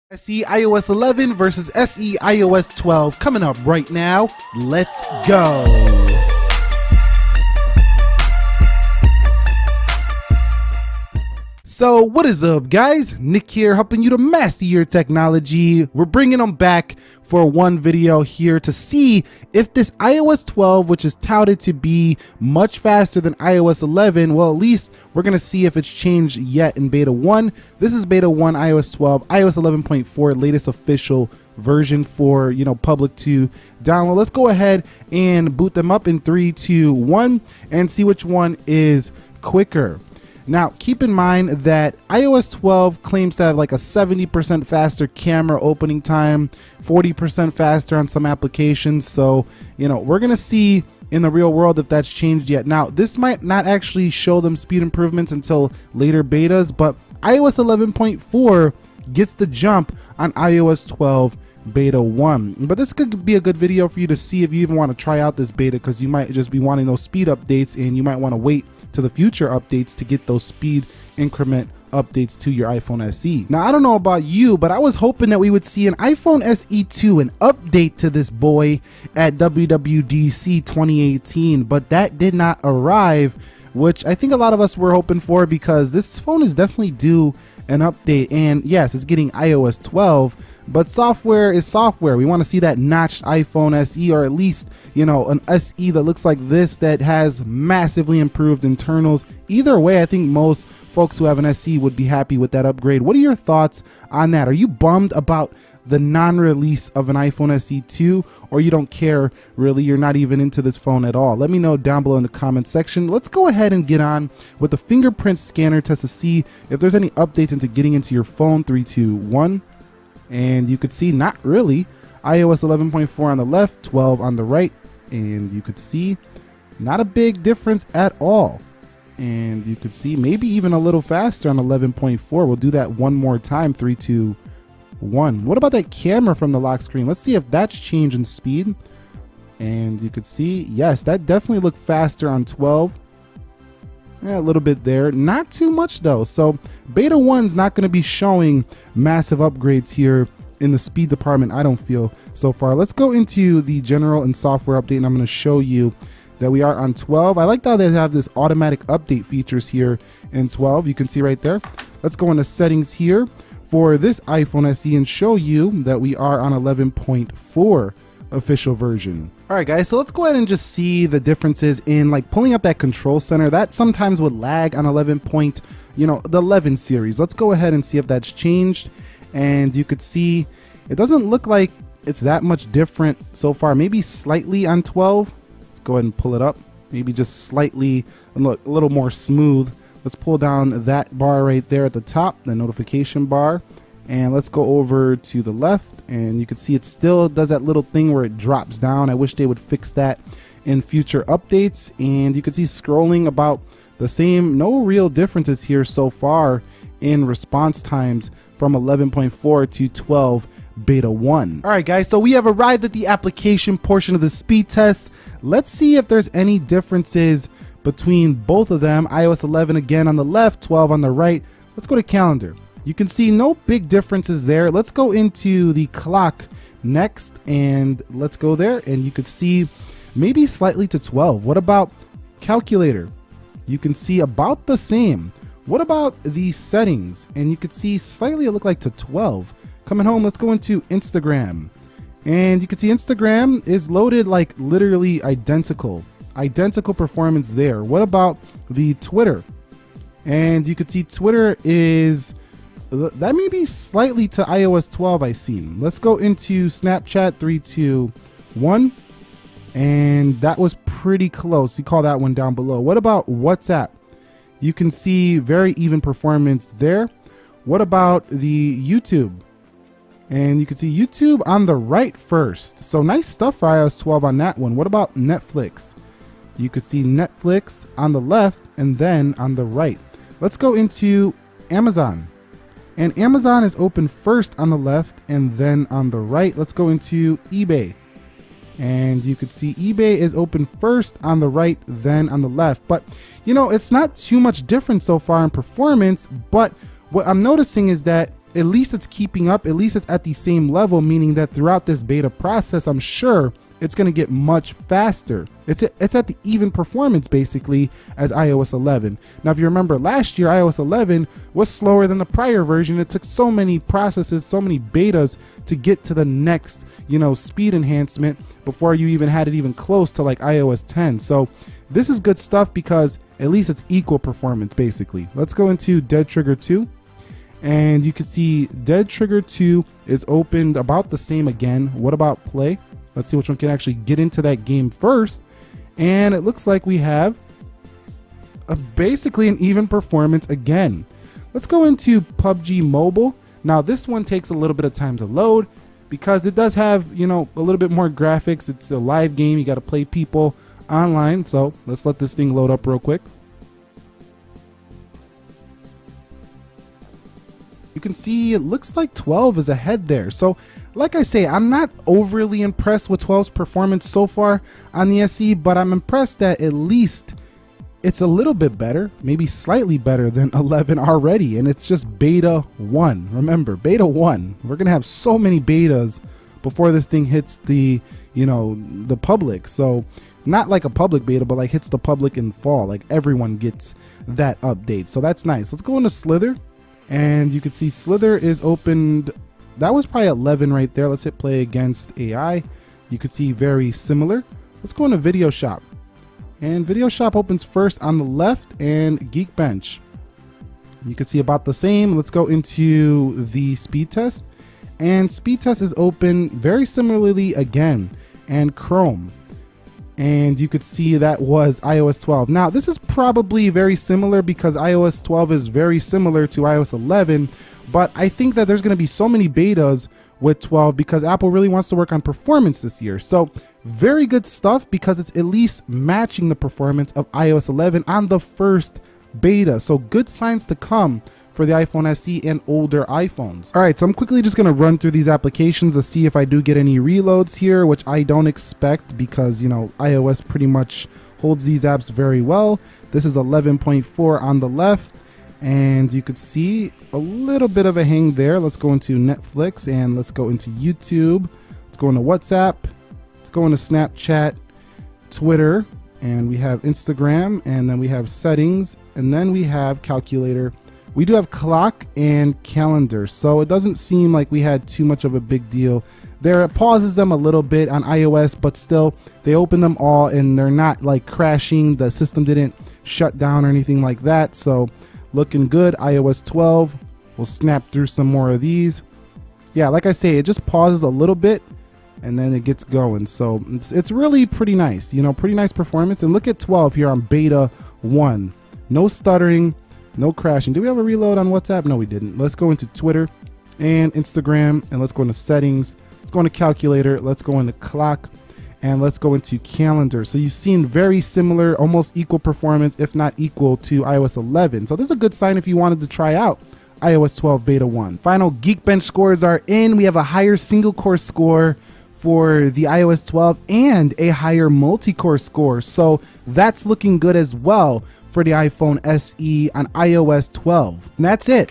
SE iOS 11 versus SE iOS 12 coming up right now. Let's go. So what is up, guys? Nick here, helping you to master your technology. We're bringing them back for one video here to see if this iOS 12, which is touted to be much faster than iOS 11, well, at least we're gonna see if it's changed yet in beta 1. This is beta 1 iOS 12, iOS 11.4, latest official version for public to download. Let's go ahead and boot them up in 3, 2, 1 and see which one is quicker. Now, keep in mind that iOS 12 claims to have like a 70% faster camera opening time, 40% faster on some applications. So, we're going to see in the real world if that's changed yet. Now, this might not actually show them speed improvements until later betas, but iOS 11.4 gets the jump on iOS 12 beta 1. But this could be a good video for you to see if you even want to try out this beta, because you might just be wanting those speed updates and you might want to wait to the future updates to get those speed increment updates to your iPhone SE. Now, I don't know about you, but I was hoping that we would see an iPhone SE 2, an update to this boy at WWDC 2018, but that did not arrive, which I think a lot of us were hoping for, because this phone is definitely due an update. And yes, it's getting iOS 12, but software is software. We want to see that notched iPhone SE, or at least, an SE that looks like this, that has massively improved internals. Either way, I think most folks who have an SE would be happy with that upgrade. What are your thoughts on that? Are you bummed about the non-release of an iPhone SE 2, or you don't care really? You're not even into this phone at all? Let me know down below in the comment section. Let's go ahead and get on with the fingerprint scanner test to see if there's any updates into getting into your phone. 3, 2, 1. And you could see not really. iOS 11.4 on the left, 12 on the right, and you could see not a big difference at all. And you could see maybe even a little faster on 11.4. We'll do that one more time. 3, 2, 1. What about that camera from the lock screen? Let's see if that's changing speed. And you could see, yes, that definitely looked faster on 12. Yeah, a little bit there, not too much though. So beta 1's not going to be showing massive upgrades here in the speed department, I don't feel, so far. Let's go into the general and software update, and I'm going to show you that we are on 12. I like how they have this automatic update features here in 12. You can see right there. Let's go into settings here for this iPhone SE and show you that we are on 11.4 official version. All right, guys, so let's go ahead and just see the differences in like pulling up that control center. That sometimes would lag on 11 point, the 11 series. Let's go ahead and see if that's changed. And you could see it doesn't look like it's that much different so far. Maybe slightly on 12. Let's go ahead and pull it up. Maybe just slightly, look a little more smooth. Let's pull down that bar right there at the top, the notification bar. And let's go over to the left, and you can see it still does that little thing where it drops down. I wish they would fix that in future updates. And you can see scrolling about the same. No real differences here so far in response times from 11.4 to 12 beta 1. All right, guys, so we have arrived at the application portion of the speed test. Let's see if there's any differences between both of them. iOS 11 again on the left, 12 on the right. Let's go to calendar. You can see no big differences there. Let's go into the clock next, and let's go there, and you could see maybe slightly to 12. What about calculator? You can see about the same. What about the settings? And you could see slightly it looked like to 12. Coming home, let's go into Instagram, and you can see Instagram is loaded like literally identical performance there. What about the Twitter? And you could see Twitter is that may be slightly to iOS 12 I see. Let's go into Snapchat. 3, 2, 1. And that was pretty close. You call that one down below. What about WhatsApp? You can see very even performance there. What about the YouTube? And you can see YouTube on the right first. So nice stuff for iOS 12 on that one. What about Netflix? You could see Netflix on the left and then on the right. Let's go into Amazon. And Amazon is open first on the left and then on the right. Let's go into eBay. And you could see eBay is open first on the right, then on the left. But, it's not too much different so far in performance. But what I'm noticing is that at least it's keeping up, at least it's at the same level, meaning that throughout this beta process, I'm sure it's going to get much faster. It's at the even performance basically as iOS 11. Now, if you remember last year, iOS 11 was slower than the prior version. It took so many processes, so many betas to get to the next, speed enhancement before you even had it even close to like iOS 10. So this is good stuff because at least it's equal performance basically. Let's go into Dead Trigger 2. And you can see Dead Trigger 2 is opened about the same again. What about play? Let's see which one can actually get into that game first. And it looks like we have basically an even performance again. Let's go into PUBG Mobile. Now this one takes a little bit of time to load because it does have, a little bit more graphics. It's a live game. You got to play people online. So let's let this thing load up real quick. You can see it looks like 12 is ahead there. So like I say, I'm not overly impressed with 12's performance so far on the SE, but I'm impressed that at least it's a little bit better, maybe slightly better than 11 already. And it's just beta 1. Remember, beta 1. We're going to have so many betas before this thing hits the, the public. So not like a public beta, but like hits the public in fall. Like everyone gets that update. So that's nice. Let's go into Slither. And you can see Slither is opened. That was probably 11 right there. Let's hit play against AI. You can see very similar. Let's go into Video Shop. And Video Shop opens first on the left and Geekbench. You can see about the same. Let's go into the speed test. And speed test is open very similarly again. And Chrome. And you could see that was iOS 12. Now, this is probably very similar because iOS 12 is very similar to iOS 11, but I think that there's going to be so many betas with 12 because Apple really wants to work on performance this year. So very good stuff because it's at least matching the performance of iOS 11 on the first beta. So good signs to come for the iPhone SE and older iPhones. All right, so I'm quickly just gonna run through these applications to see if I do get any reloads here, which I don't expect because, iOS pretty much holds these apps very well. This is 11.4 on the left, and you could see a little bit of a hang there. Let's go into Netflix and let's go into YouTube. Let's go into WhatsApp. Let's go into Snapchat, Twitter, and we have Instagram, and then we have settings, and then we have calculator. We do have clock and calendar, so it doesn't seem like we had too much of a big deal there. It pauses them a little bit on iOS, but still they open them all and they're not like crashing. The system didn't shut down or anything like that, so looking good. iOS 12, we'll snap through some more of these. Yeah, like I say, it just pauses a little bit and then it gets going, so it's really pretty nice, pretty nice performance. And look at 12 here on beta 1, no stuttering, no crashing. Did we have a reload on WhatsApp? No, we didn't. Let's go into Twitter and Instagram, and let's go into settings. Let's go into calculator. Let's go into clock, and let's go into calendar. So you've seen very similar, almost equal performance, if not equal to iOS 11. So this is a good sign if you wanted to try out iOS 12 beta 1. Final Geekbench scores are in. We have a higher single core score for the iOS 12 and a higher multi-core score. So that's looking good as well for the iPhone SE on iOS 12. And that's it.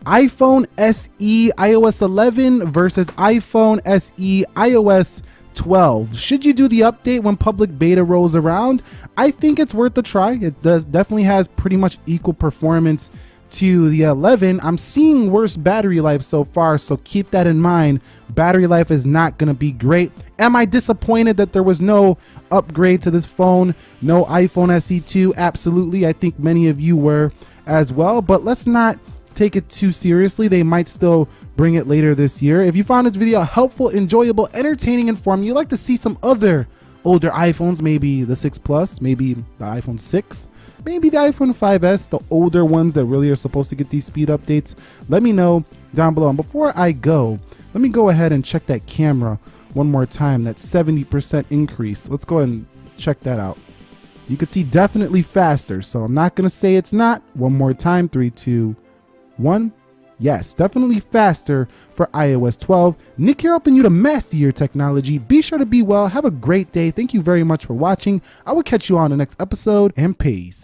iPhone SE iOS 11 versus iPhone SE iOS 12. Should you do the update when public beta rolls around? I think it's worth a try. It definitely has pretty much equal performance to the 11. I'm seeing worse battery life so far, so keep that in mind. Battery life is not going to be great. Am I disappointed that there was no upgrade to this phone? No iPhone SE2? Absolutely. I think many of you were as well, but let's not take it too seriously. They might still bring it later this year. If you found this video helpful, enjoyable, entertaining, informative, you'd like to see some other older iPhones, maybe the 6 Plus, maybe the iPhone 6, maybe the iPhone 5S, the older ones that really are supposed to get these speed updates, let me know down below. And before I go, let me go ahead and check that camera one more time, that 70% increase. Let's go ahead and check that out. You can see definitely faster, so I'm not going to say it's not. One more time, 3, 2, 1. Yes, definitely faster for iOS 12. Nick here helping you to master your technology. Be sure to be well. Have a great day. Thank you very much for watching. I will catch you on the next episode, and peace.